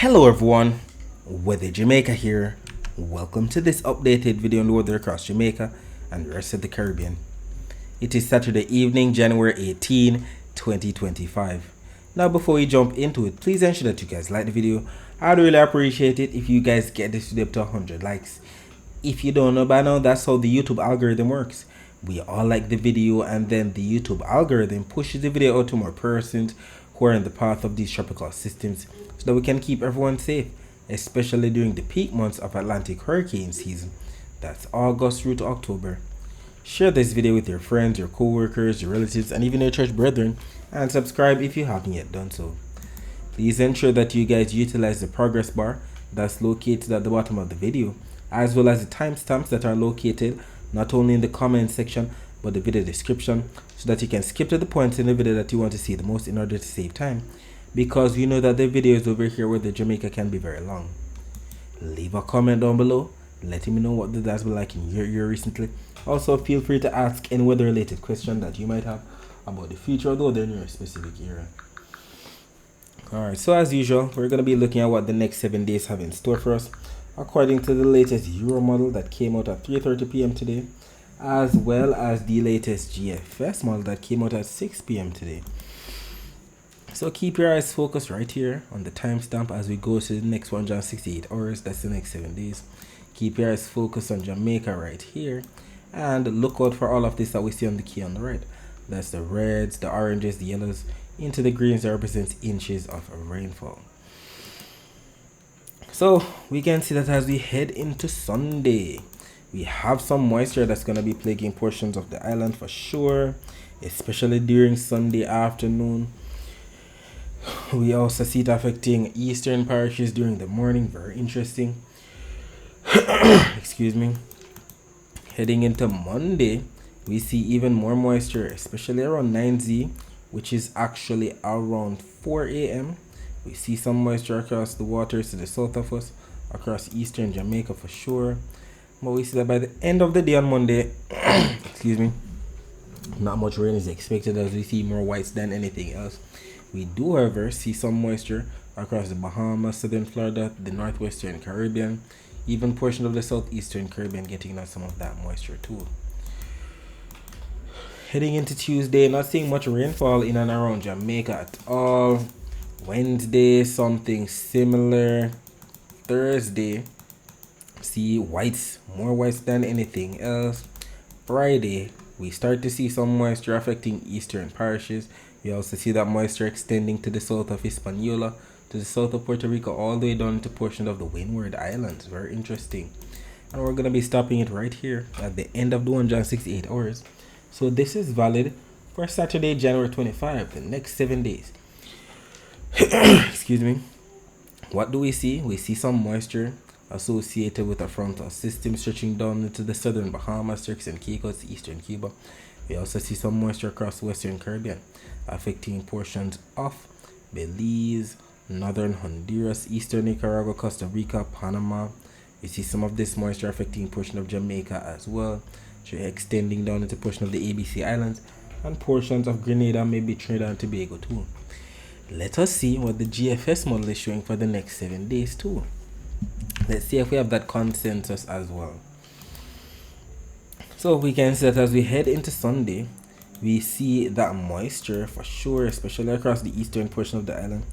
Hello everyone, Weather Jamaica here. Welcome to this updated video on the weather across Jamaica and the rest of the Caribbean. It is Saturday evening, January 18, 2025. Now before we jump into it, please ensure that you guys like the video. I'd really appreciate it if you guys get this video up to 100 likes. If you don't know by now, that's how the YouTube algorithm works. We all like the video and then the YouTube algorithm pushes the video out to more persons who are in the path of these tropical systems so that we can keep everyone safe, especially during the peak months of Atlantic hurricane season. That's August through to October. Share this video with your friends, your co-workers, your relatives, and even your church brethren, and subscribe if you haven't yet done so. Please ensure that you guys utilize the progress bar that's located at the bottom of the video, as well as the timestamps that are located not only in the comment section but the video description, so that you can skip to the points in the video that you want to see the most in order to save time, because we know that the videos over here with the Jamaica can be very long. Leave a comment down below letting me know what the has been like in your year recently. Also feel free to ask any weather related question that you might have about the future of the weather in your specific area. Alright, so as usual, we're going to be looking at what the next 7 days have in store for us according to the latest Euro model that came out at 3:30 p.m. today, as well as the latest GFS model that came out at 6 p.m. today. So keep your eyes focused right here on the timestamp as we go to the next 168 hours, that's the next 7 days. Keep your eyes focused on Jamaica right here, and look out for all of this that we see on the key on the right. That's the reds, the oranges, the yellows, into the greens that represents inches of rainfall. So we can see that as we head into Sunday, we have some moisture that's going to be plaguing portions of the island for sure, especially during Sunday afternoon. We also see it affecting eastern parishes during the morning, very interesting. Excuse me. Heading into Monday, we see even more moisture, especially around 9Z, which is actually around 4 a.m. We see some moisture across the waters to the south of us, across eastern Jamaica for sure. But we see that by the end of the day on Monday, excuse me, not much rain is expected as we see more whites than anything else. We do, however, see some moisture across the Bahamas, southern Florida, the northwestern Caribbean, even portion of the southeastern Caribbean getting out some of that moisture too. Heading into Tuesday, not seeing much rainfall in and around Jamaica at all. Wednesday, something similar. Thursday, see whites, more whites than anything else. Friday, we start to see some moisture affecting eastern parishes. We also see that moisture extending to the south of Hispaniola, to the south of Puerto Rico, all the way down to portion of the Windward Islands. Very interesting. And we're going to be stopping it right here at the end of the 168 hours. So this is valid for Saturday, January 25, the next 7 days. Excuse me. What do we see? We see some moisture associated with a frontal system stretching down into the southern Bahamas, Turks and Caicos, eastern Cuba. We also see some moisture across western Caribbean, affecting portions of Belize, northern Honduras, eastern Nicaragua, Costa Rica, Panama. We see some of this moisture affecting portion of Jamaica as well, extending down into portion of the ABC Islands and portions of Grenada, maybe Trinidad and Tobago too. Let us see what the GFS model is showing for the next 7 days too. Let's see if we have that consensus as well. So we can see that as we head into Sunday, we see that moisture for sure, especially across the eastern portion of the island.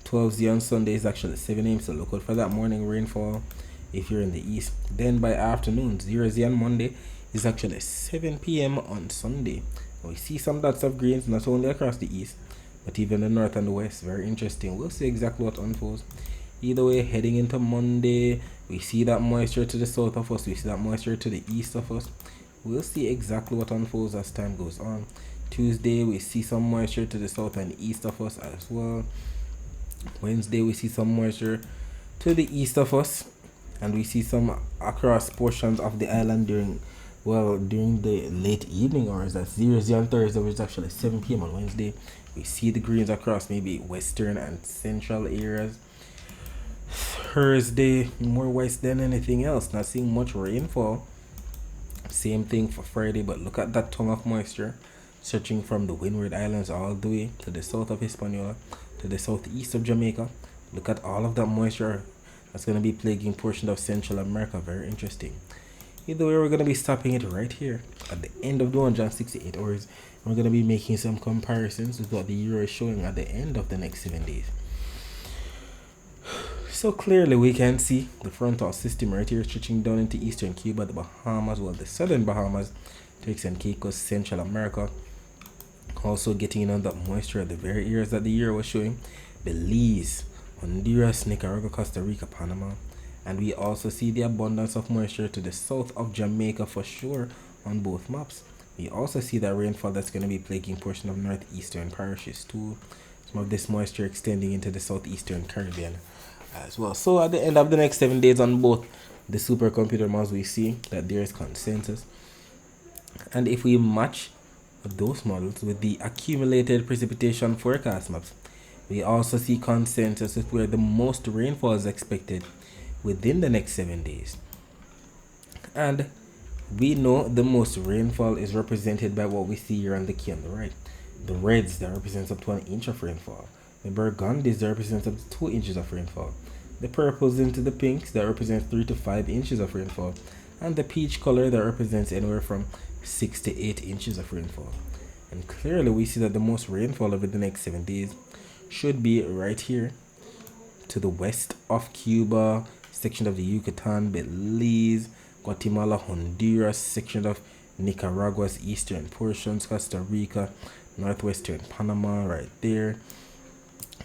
12Z on Sunday is actually 7 a.m. so look out for that morning rainfall if you're in the east. Then by afternoon, 0Z on Monday is actually 7 p.m. on Sunday. We see some dots of greens not only across the east but even the north and the west. Very interesting. We'll see exactly what unfolds. Either way, heading into Monday, we see that moisture to the south of us, we see that moisture to the east of us. We'll see exactly what unfolds as time goes on. Tuesday, we see some moisture to the south and east of us as well. Wednesday, we see some moisture to the east of us, and we see some across portions of the island during the late evening hours. That's 0Z on Thursday, which is actually 7 p.m. on Wednesday. We see the greens across maybe western and central areas. Thursday, more whites than anything else. Not seeing much rainfall. Same thing for Friday, but look at that tongue of moisture stretching from the Windward Islands all the way to the south of Hispaniola, to the southeast of Jamaica, Look at all of that moisture that's going to be plaguing portion of Central America. Very interesting. Either way, we're going to be stopping it right here at the end of the 168 hours. We're going to be making some comparisons with what the euro is showing at the end of the next 7 days. So clearly we can see the frontal system right here stretching down into eastern Cuba, the Bahamas, well, the southern Bahamas, Turks and Caicos, Central America. Also getting in on that moisture at the very areas that the euro was showing: Belize, Honduras, Nicaragua, Costa Rica, Panama. And we also see the abundance of moisture to the south of Jamaica for sure on both maps. We also see that rainfall that's going to be plaguing portion of northeastern parishes too. Some of this moisture extending into the southeastern Caribbean as well. So at the end of the next 7 days on both the supercomputer models, we see that there is consensus. And if we match those models with the accumulated precipitation forecast maps, we also see consensus with where the most rainfall is expected within the next 7 days. And we know the most rainfall is represented by what we see here on the key on the right. The reds, that represents up to 1 inch of rainfall. The burgundies, that represents up to 2 inches of rainfall. The purples into the pinks, that represents 3 to 5 inches of rainfall. And the peach color, that represents anywhere from 6 to 8 inches of rainfall. And clearly we see that the most rainfall over the next 7 days should be right here to the west of Cuba, section of the Yucatan, Belize, Guatemala, Honduras, section of Nicaragua's eastern portions, Costa Rica, northwestern Panama right there,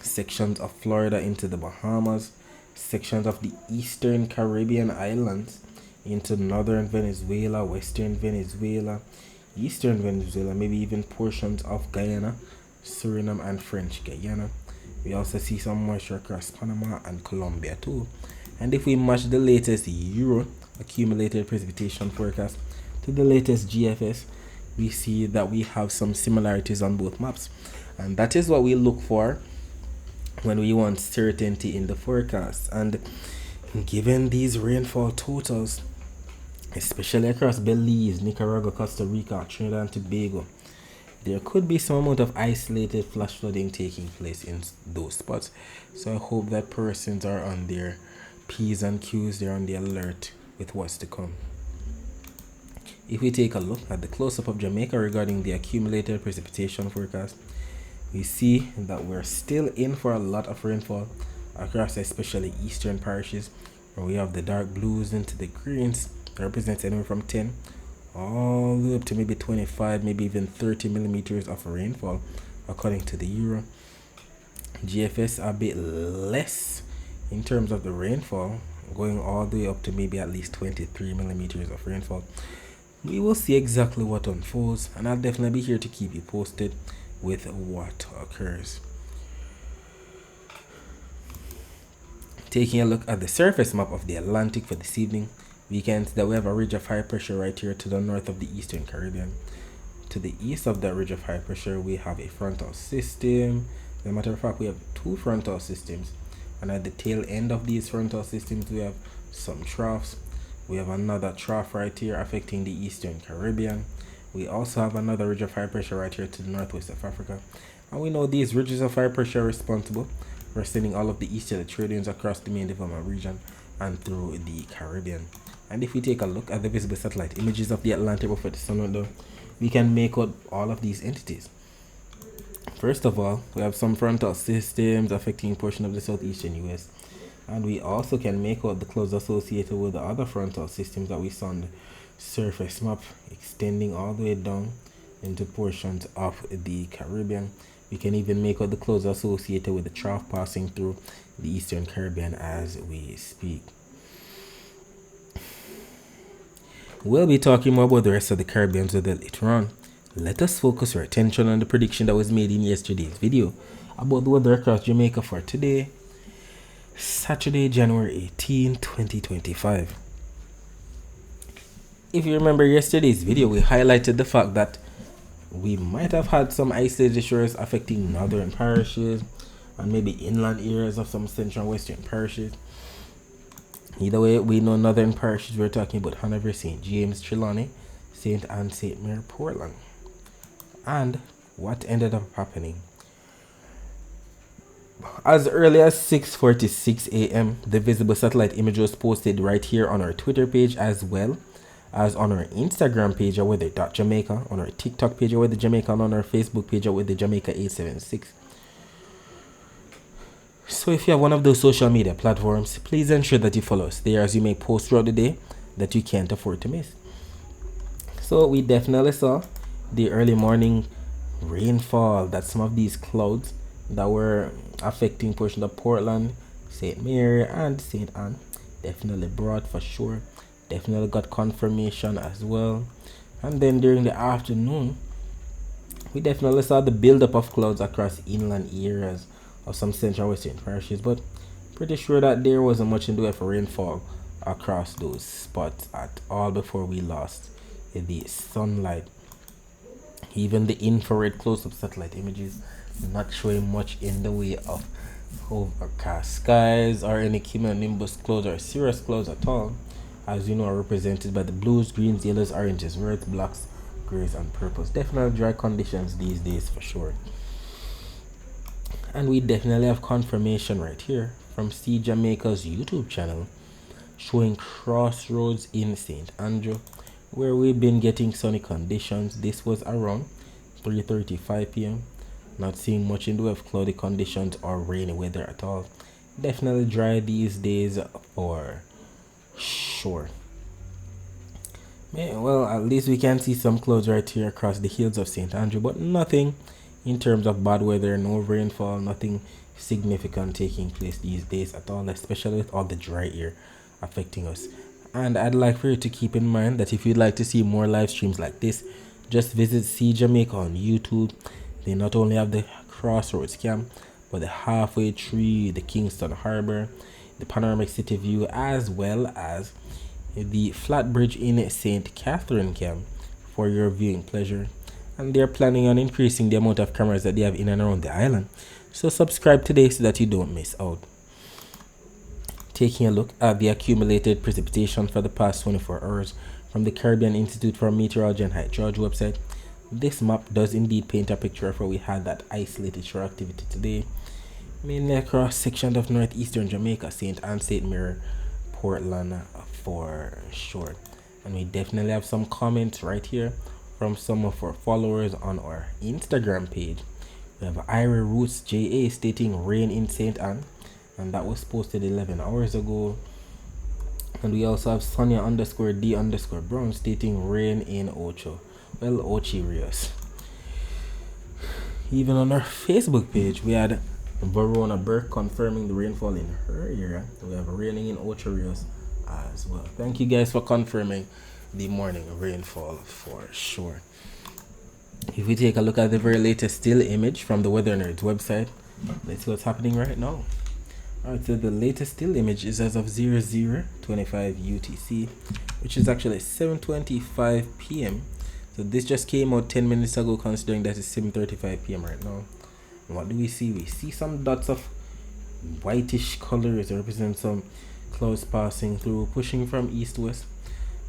sections of Florida into the Bahamas, sections of the eastern Caribbean islands into northern Venezuela, western Venezuela, eastern Venezuela, maybe even portions of Guyana, Suriname, and French Guyana. We also see some moisture across Panama and Colombia too. And if we match the latest Euro accumulated precipitation forecast to the latest GFS, we see that we have some similarities on both maps. And that is what we look for when we want certainty in the forecast. And given these rainfall totals, especially across Belize, Nicaragua, Costa Rica, Trinidad and Tobago, there could be some amount of isolated flash flooding taking place in those spots. So I hope that persons are on their P's and Q's, they're on the alert with what's to come. If we take a look at the close-up of Jamaica regarding the accumulated precipitation forecast, we see that we're still in for a lot of rainfall across especially eastern parishes, where we have the dark blues into the greens that represents anywhere from 10 all the way up to maybe 25, maybe even 30 millimeters of rainfall according to the Euro. GFS a bit less in terms of the rainfall, going all the way up to maybe at least 23 millimeters of rainfall. We will see exactly what unfolds, and I'll definitely be here to keep you posted with what occurs. Taking a look at the surface map of the Atlantic for this evening, we can see that we have a ridge of high pressure right here to the north of the eastern Caribbean. To the east of that ridge of high pressure, we have a frontal system. As a matter of fact, we have two frontal systems, and at the tail end of these frontal systems, we have some troughs. We have another trough right here affecting the eastern Caribbean. We also have another ridge of high pressure right here to the northwest of Africa. And we know these ridges of high pressure are responsible for sending all of the east Mediterraneans across the main development region and through the Caribbean. And if we take a look at the visible satellite images of the Atlantic before the sun went down, we can make out all of these entities. First of all, we have some frontal systems affecting a portion of the southeastern US. And we also can make out the clouds associated with the other frontal systems that we saw on the surface map, extending all the way down into portions of the Caribbean. We can even make out the clouds associated with the trough passing through the eastern Caribbean as we speak. We'll be talking more about the rest of the Caribbean weather later on. Let us focus our attention on the prediction that was made in yesterday's video about the weather across Jamaica for today, Saturday, January 18, 2025. If you remember yesterday's video, we highlighted the fact that we might have had some isolated showers affecting northern parishes and maybe inland areas of some central and western parishes. Either way, we know northern parishes, we're talking about Hanover, St. James, Trelawney, St. Anne, St. Mary, Portland. And what ended up happening? As early as 6:46 a.m., the visible satellite image was posted right here on our Twitter page, as well as on our Instagram page at weather.jamaica, on our TikTok page at weatherjamaica, and on our Facebook page at weatherjamaica876. So if you have one of those social media platforms, please ensure that you follow us there, as you may post throughout the day that you can't afford to miss. So we definitely saw the early morning rainfall, that some of these clouds that were affecting portions of Portland, St. Mary, and St. Anne definitely brought for sure. Definitely got confirmation as well. And then during the afternoon, we definitely saw the buildup of clouds across inland areas of some central western parishes, but pretty sure that there wasn't much in the way for rainfall across those spots at all before we lost the sunlight. Even the infrared close-up satellite images not showing much in the way of overcast skies or any cumulonimbus clouds or cirrus clouds at all, as you know, are represented by the blues, greens, yellows, oranges, reds, blacks, grays, and purples. Definitely dry conditions these days for sure. And we definitely have confirmation right here from See Jamaica's YouTube channel showing crossroads in St. Andrew, where we've been getting sunny conditions. This was around 3:35 p.m. Not seeing much in the way of cloudy conditions or rainy weather at all. Definitely dry these days for sure. Well, at least we can see some clouds right here across the hills of St. Andrew, but nothing in terms of bad weather, no rainfall, nothing significant taking place these days at all, especially with all the dry air affecting us. And I'd like for you to keep in mind that if you'd like to see more live streams like this, just visit See Jamaica on YouTube. They not only have the Crossroads Camp, but the Halfway Tree, the Kingston Harbor, the Panoramic City View, as well as the Flat Bridge in St. Catherine Camp for your viewing pleasure. And they're planning on increasing the amount of cameras that they have in and around the island. So subscribe today so that you don't miss out. Taking a look at the accumulated precipitation for the past 24 hours from the Caribbean Institute for Meteorology and Hydrology website, this map does indeed paint a picture of where we had that isolated shore activity today, mainly across sections of northeastern Jamaica, St. Anne, St. Mary, Portland for sure. And we definitely have some comments right here from some of our followers on our Instagram page. We have Ira Roots JA stating rain in St. Anne, and that was posted 11 hours ago. And we also have Sonia _D Brown stating rain in Ocho. Well, Ochi Rios. Even on our Facebook page, we had Verona Burke confirming the rainfall in her area. We have raining in Ocho Rios as well. Thank you guys for confirming the morning rainfall for sure. If we take a look at the very latest still image from the Weather Nerds website, let's see what's happening right now. Alright, so the latest still image is as of 00:25 UTC, which is actually 7:25 p.m. So this just came out 10 minutes ago, considering that it's 7:35 p.m. right now. And what do we see? We see some dots of whitish colors represent some clouds passing through, pushing from east to west.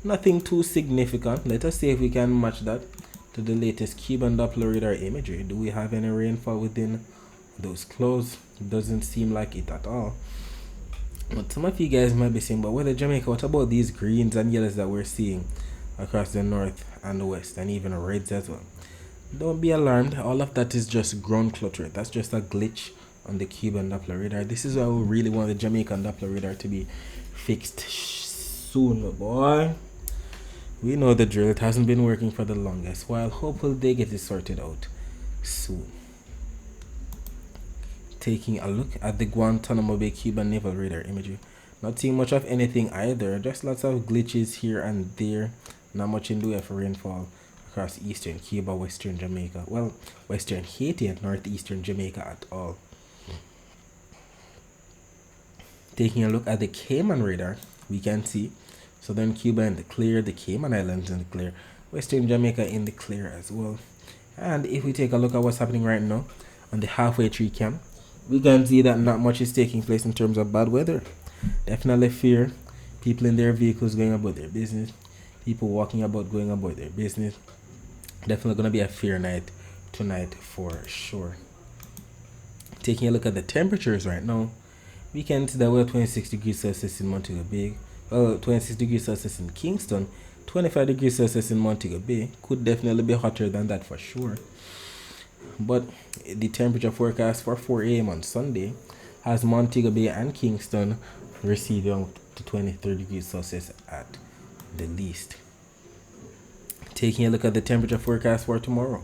Nothing too significant. Let us see if we can match that to the latest Cuban Doppler radar imagery. Do we have any rainfall within those clouds? Doesn't seem like it at all. But some of you guys might be saying, but Weather Jamaica, what about these greens and yellows that we're seeing across the north and the west, and even reds as well? Don't be alarmed. All of that is just ground clutter. That's just a glitch on the Cuban Doppler radar. This is why we really want the Jamaican Doppler radar to be fixed soon, boy. We know the drill. It hasn't been working for the longest while. Hopefully they get it sorted out soon. Taking a look at the Guantanamo Bay Cuban Naval Radar imagery. Not seeing much of anything either. Just lots of glitches here and there. Not much in the way of rainfall across eastern Cuba, western Jamaica. Well, western Haiti and northeastern Jamaica at all. Taking a look at the Cayman radar, we can see southern Cuba in the clear, the Cayman Islands in the clear, western Jamaica in the clear as well. And if we take a look at what's happening right now on the Halfway Tree Camp, we can see that not much is taking place in terms of bad weather. Definitely fear. People in their vehicles going about their business. People walking about going about their business. Definitely going to be a fear night tonight for sure. Taking a look at the temperatures right now, we can see that we're 26 degrees Celsius in Montego Bay, 26 degrees Celsius in Kingston, 25 degrees Celsius in Montego Bay. Could definitely be hotter than that for sure. But the temperature forecast for 4 a.m. on Sunday has Montego Bay and Kingston receiving up to 23 degrees Celsius at the least. Taking a look at the temperature forecast for tomorrow,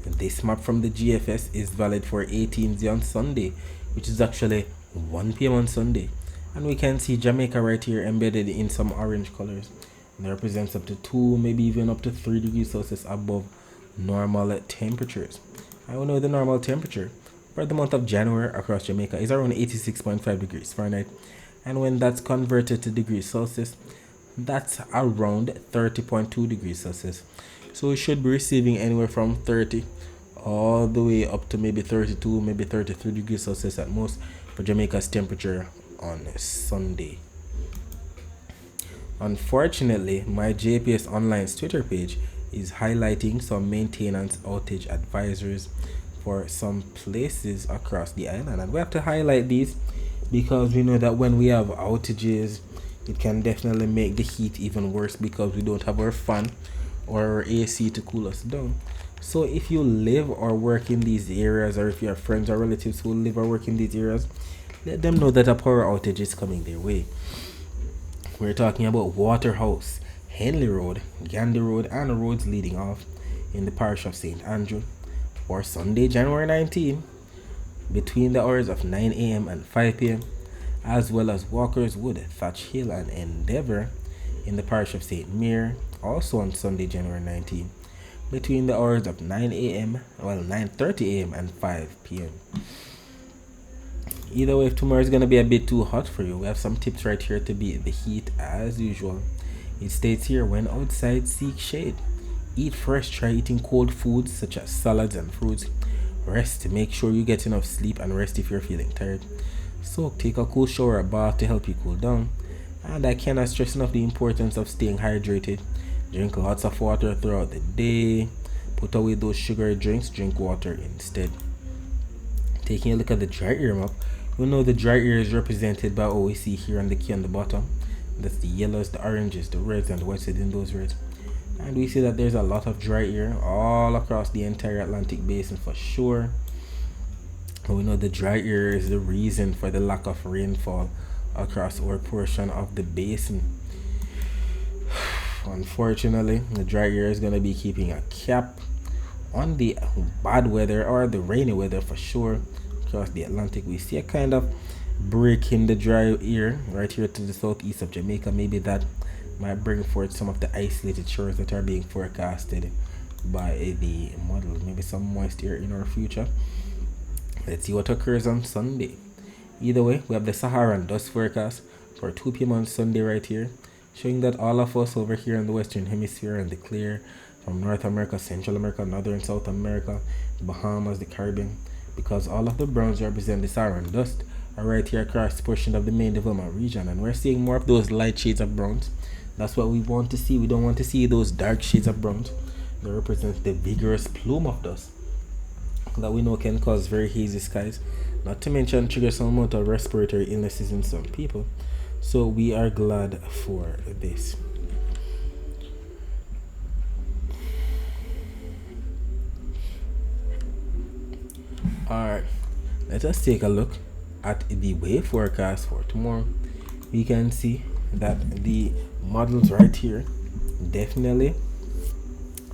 this map from the GFS is valid for 18Z on Sunday, which is actually 1 p.m. on Sunday. And we can see Jamaica right here embedded in some orange colors. And it represents up to 2, maybe even up to 3 degrees Celsius above normal temperatures. I will know the normal temperature for the month of January across Jamaica is around 86.5 degrees Fahrenheit. And when that's converted to degrees Celsius, that's around 30.2 degrees Celsius. So we should be receiving anywhere from 30 all the way up to maybe 32, maybe 33 degrees Celsius at most for Jamaica's temperature on Sunday. Unfortunately, my JPS Online's Twitter page is highlighting some maintenance outage advisories for some places across the island, and we have to highlight these because we know that when we have outages, it can definitely make the heat even worse because we don't have our fan or our AC to cool us down. So if you live or work in these areas, or if you have friends or relatives who live or work in these areas, let them know that a power outage is coming their way. We're talking about Waterhouse, Henley Road, Gandhi Road, and roads leading off in the parish of St. Andrew for Sunday, January 19, between the hours of 9 a.m. and 5 p.m., as well as Walker's Wood, Thatch Hill, and Endeavour in the parish of St. Mary, also on Sunday, January 19, between the hours of 9:30 a.m. and 5 p.m. Either way, if tomorrow is going to be a bit too hot for you, we have some tips right here to beat the heat as usual. It states here, when outside, seek shade. Eat fresh, try eating cold foods such as salads and fruits. Rest, make sure you get enough sleep, and rest if you're feeling tired. Soak, take a cool shower or bath to help you cool down. And I cannot stress enough the importance of staying hydrated. Drink lots of water throughout the day. Put away those sugary drinks, drink water instead. Taking a look at the dry air map, we know the dry air is represented by what we see here on the key on the bottom. That's the yellows, the oranges, the reds, and the whites within those reds. And we see that there's a lot of dry air all across the entire Atlantic basin for sure. And we know the dry air is the reason for the lack of rainfall across our portion of the basin. Unfortunately, the dry air is going to be keeping a cap on the bad weather or the rainy weather for sure across the Atlantic. We see a kind of break in the dry air right here to the southeast of Jamaica. Maybe that might bring forth some of the isolated showers that are being forecasted by the model. Maybe some moist air in our future. Let's see what occurs on Sunday. Either way, we have the Saharan dust forecast for 2 p.m. on Sunday right here, showing that all of us over here in the Western Hemisphere and the clear from North America, Central America, Northern South America, the Bahamas, the Caribbean, because all of the browns represent the Saharan dust, are right here across the portion of the main development region, and we're seeing more of those light shades of browns. That's what we want to see. We don't want to see those dark shades of browns. They represent the vigorous plume of dust that we know can cause very hazy skies, not to mention trigger some amount of respiratory illnesses in some people. So we are glad for this. Alright, let us take a look at the wave forecast for tomorrow. We can see that the models right here definitely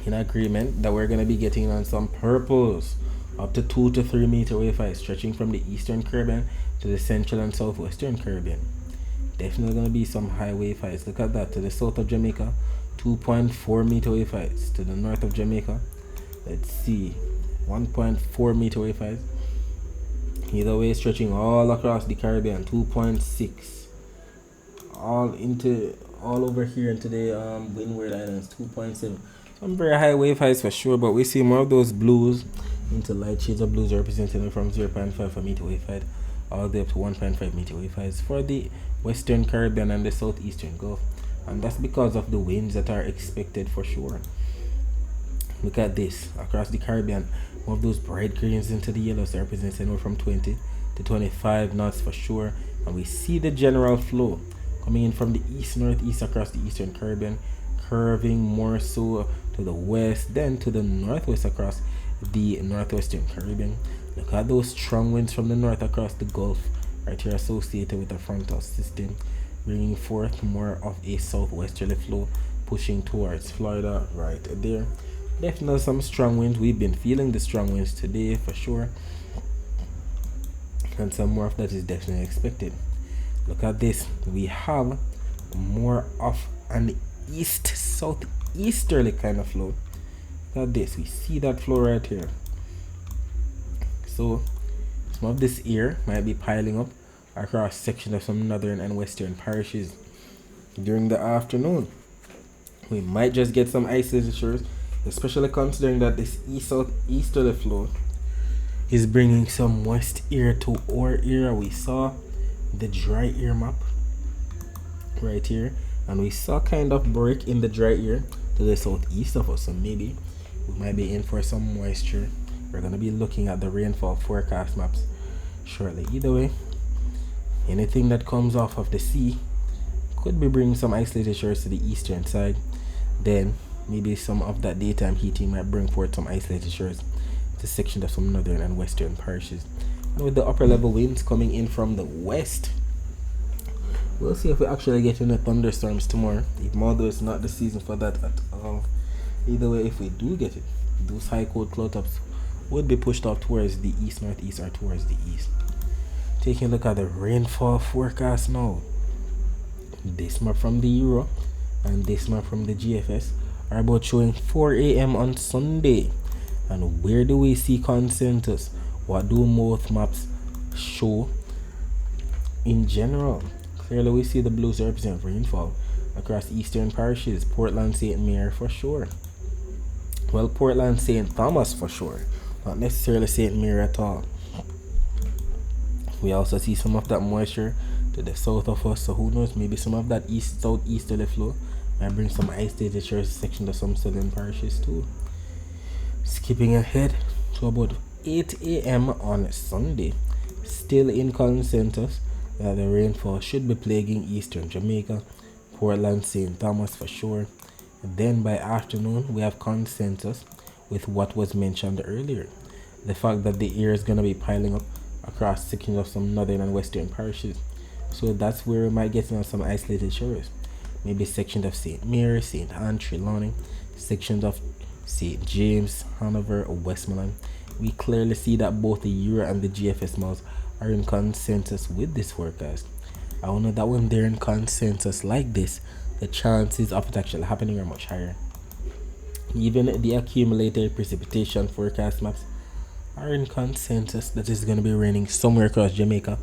in agreement that we're going to be getting on some purples up to 2 to 3 meter wave height stretching from the eastern Caribbean to the central and southwestern Caribbean. Definitely going to be some high wave heights. Look at that. To the south of Jamaica, 2.4 meter wave heights. To the north of Jamaica, let's see, 1.4 meter wave heights. Either way, stretching all across the Caribbean, 2.6. All over here into the Windward Islands, 2.7. Some very high wave heights for sure, but we see more of those blues into light shades of blues representing from 0.5 meter wave height all the way up to 1.5 meter wave heights for the Western Caribbean and the Southeastern Gulf, and that's because of the winds that are expected for sure. Look at this. Across the Caribbean, one of those bright greens into the yellows represents anywhere from 20 to 25 knots for sure. And we see the general flow coming in from the east northeast across the eastern Caribbean, curving more so to the west, then to the northwest across the northwestern Caribbean. Look at those strong winds from the north across the Gulf, right here associated with the frontal system, bringing forth more of a southwesterly flow, pushing towards Florida right there. Definitely some strong winds. We've been feeling the strong winds today for sure, and some more of that is definitely expected. Look at this. We have more of an east southeasterly kind of flow. Look at this. We see that flow right here. So some of this air might be piling up across sections of some northern and western parishes during the afternoon. We might just get some isolated showers, especially considering that this east-southeasterly flow is bringing some west air to our area. We saw the dry air map right here, and we saw kind of break in the dry air to the southeast of us, so maybe we might be in for some moisture. We're going to be looking at the rainfall forecast maps shortly. Either way, anything that comes off of the sea could be bringing some isolated showers to the eastern side. Then maybe some of that daytime heating might bring forth some isolated showers to sections of some northern and western parishes. And with the upper level winds coming in from the west, we'll see if we actually get any thunderstorms tomorrow, even although it's not the season for that at all. Either way, if we do get it, those high cold cloud tops would be pushed up towards the east northeast or towards the east. Taking a look at the rainfall forecast now. This map from the Euro and this map from the GFS are both showing 4 a.m. on Sunday. And where do we see consensus? What do both maps show in general? Clearly we see the blues represent rainfall across eastern parishes, Portland, St. Mary for sure. Well, Portland, St. Thomas for sure, not necessarily St. Mary at all. We also see some of that moisture to the south of us, so who knows, maybe some of that southeasterly flow might bring some isolated showers section of some southern parishes too. Skipping ahead to about 8 a.m. on Sunday, still in consensus that the rainfall should be plaguing eastern Jamaica, Portland, St. Thomas for sure. Then by afternoon, we have consensus with what was mentioned earlier, the fact that the air is going to be piling up across sections of some northern and western parishes. So that's where we might get some isolated showers. Maybe sections of St. Mary, St. Anne, Trelawney, sections of St. James, Hanover, or Westmoreland. We clearly see that both the Euro and the GFS models are in consensus with this forecast. I know that when they're in consensus like this, the chances of it actually happening are much higher. Even the accumulated precipitation forecast maps are in consensus that it's going to be raining somewhere across Jamaica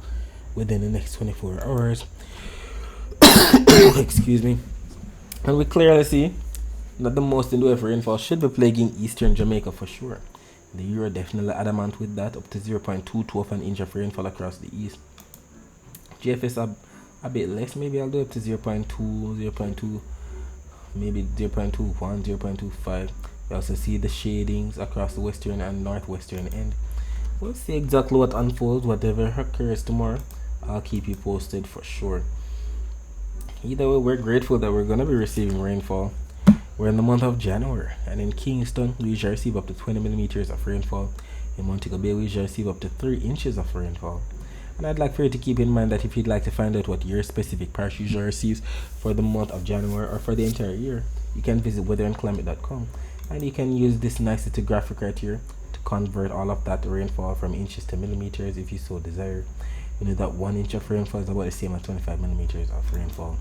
within the next 24 hours. Excuse me. And we clearly see that the most in the way of rainfall should be plaguing eastern Jamaica for sure. The Euro definitely adamant with that, up to 0.22 of an inch of rainfall across the east. GFS a bit less, maybe I'll do up to 0.2, maybe 0.21, 0.25. We also see the shadings across the western and northwestern end. We'll see exactly what unfolds. Whatever occurs tomorrow, I'll keep you posted for sure. Either way, we're grateful that we're going to be receiving rainfall. We're in the month of January, and in Kingston, we usually receive up to 20 millimeters of rainfall. In Montego Bay, we usually receive up to 3 inches of rainfall. And I'd like for you to keep in mind that if you'd like to find out what your specific parish usually receives for the month of January or for the entire year, you can visit weatherandclimate.com, and you can use this nice little graphic right here to convert all of that rainfall from inches to millimeters if you so desire. You know that 1 inch of rainfall is about the same as 25 millimeters of rainfall.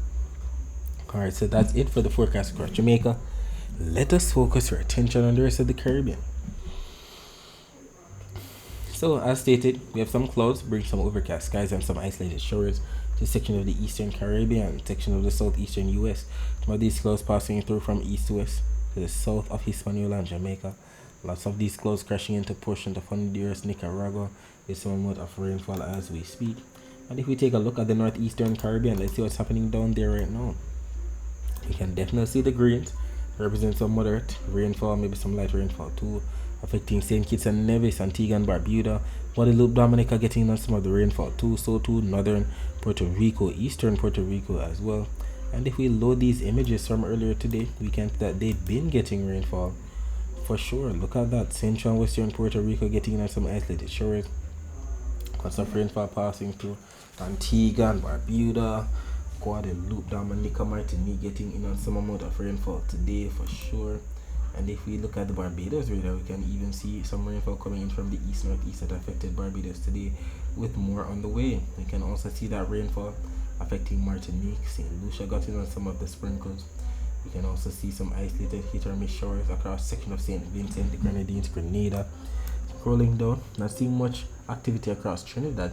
Alright, so that's it for the forecast across Jamaica. Let us focus our attention on the rest of the Caribbean. So, as stated, we have some clouds, bring some overcast skies and some isolated showers to section of the eastern Caribbean, section of the southeastern US. Some of these clouds passing through from east to west to the south of Hispaniola and Jamaica. Lots of these clouds crashing into portions of Honduras, Nicaragua, with some amount of rainfall as we speak. And if we take a look at the northeastern Caribbean, let's see what's happening down there right now. You can definitely see the greens represents some moderate rainfall, maybe some light rainfall too, affecting St. Kitts and Nevis, Antigua and Barbuda. Guadeloupe, Dominica getting on some of the rainfall too, so too northern Puerto Rico, eastern Puerto Rico as well. And if we load these images from earlier today, we can see that they've been getting rainfall for sure. Look at that, central and western Puerto Rico getting on some isolated showers. Got some rainfall passing through Antigua and Barbuda, Guadeloupe, Dominica, Martinique getting in on some amount of rainfall today for sure. And if we look at the Barbados radar, we can even see some rainfall coming in from the east-northeast that affected Barbados today, with more on the way. We can also see that rainfall affecting Martinique. St. Lucia got in on some of the sprinkles. We can also see some isolated hit or miss showers across section of St. Vincent, the Grenadines, Grenada. Scrolling down, not seeing much activity across Trinidad,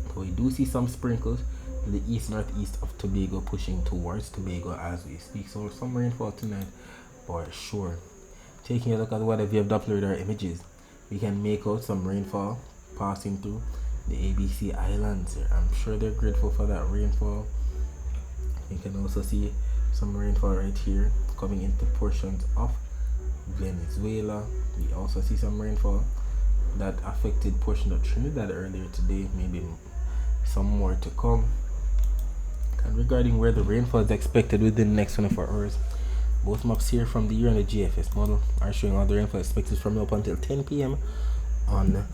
but we do see some sprinkles to the east-northeast of Tobago, pushing towards Tobago as we speak. So some rainfall tonight for sure. Taking a look at what we have uploaded our images, we can make out some rainfall passing through the ABC Islands. I'm sure they're grateful for that rainfall. You can also see some rainfall right here coming into portions of Venezuela. We also see some rainfall that affected portion of Trinidad earlier today, maybe some more to come. And regarding where the rainfall is expected within the next 24 hours, both maps here from the year and the GFS model are showing all the rainfall expected from now up until 10 p.m. on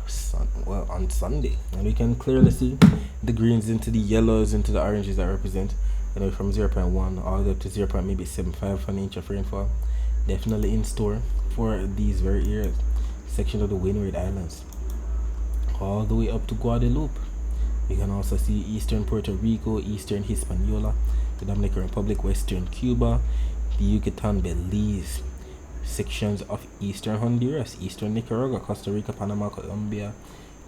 Sunday. And we can clearly see the greens into the yellows into the oranges that represent from 0.1 all the way up to 0. Maybe 0.75 an inch of rainfall. Definitely in store for these very areas. Section of the Windward Islands all the way up to Guadeloupe. You can also see eastern Puerto Rico, eastern Hispaniola, the Dominican Republic, western Cuba, the Yucatan, Belize, sections of eastern Honduras, eastern Nicaragua, Costa Rica, Panama, Colombia,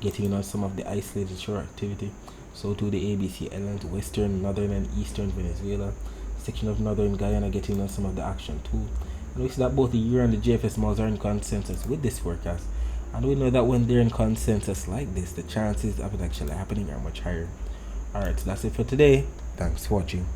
getting on some of the isolated shore activity. So to the ABC Islands, western, northern and eastern Venezuela, section of northern Guyana getting on some of the action too. And we see that both the year and the GFS models are in consensus with this forecast. And we know that when they're in consensus like this, the chances of it actually happening are much higher. Alright, so that's it for today. Thanks for watching.